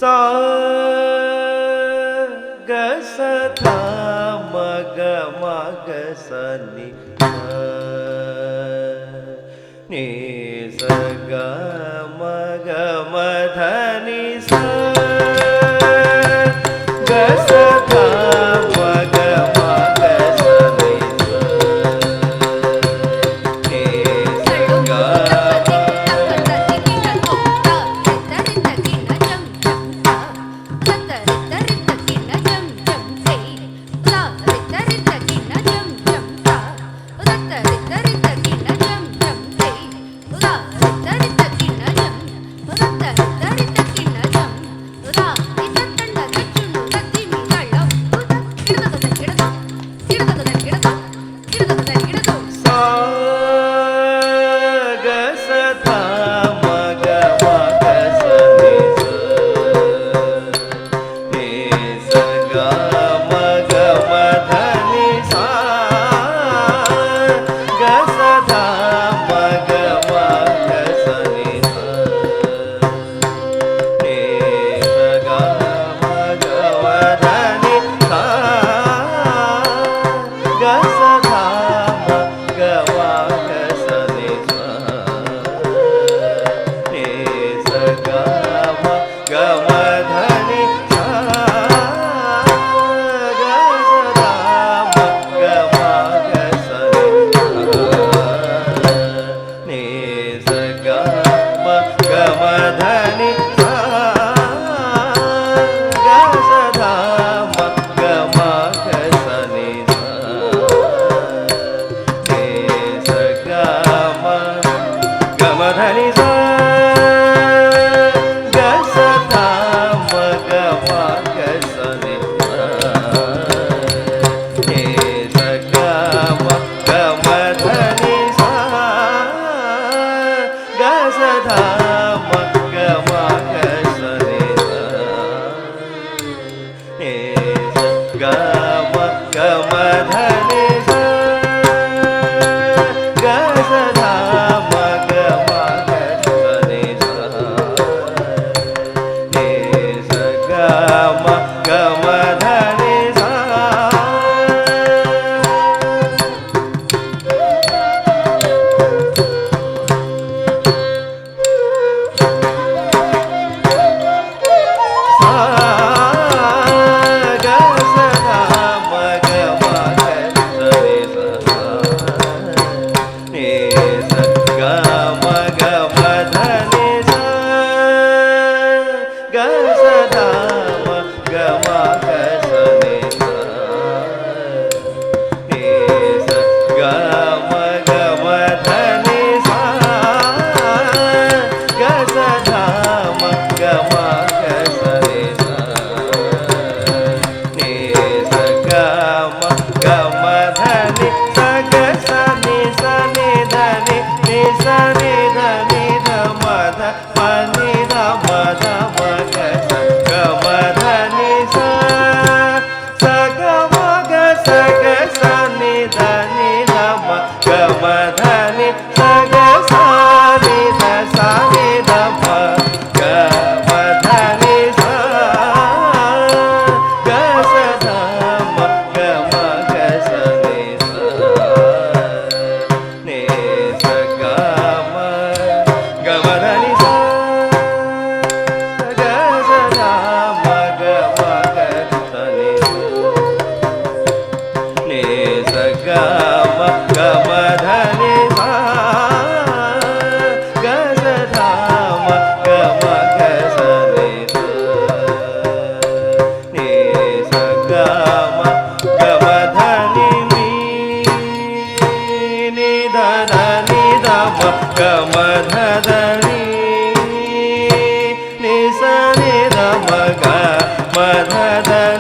सा ग स ध म ग म ग स नि नि स ग म ग म ध नि स ग स ध म ग म ग स नि स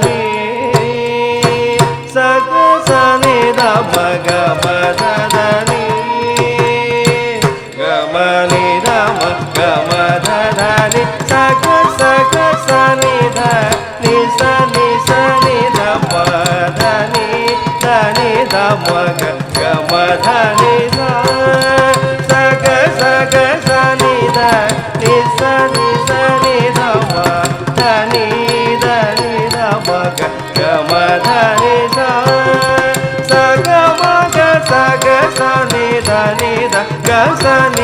नि स ग सा ni da ma ga ma da da ni ga ma ni da ma da da ni sa ga sa ni da ni sa ni da ma da ni da ma da ni da sa ga sa ni da ni sa ni da ma da ni da ma ma da ni da sa ga ma ga sa ni da ga sa ni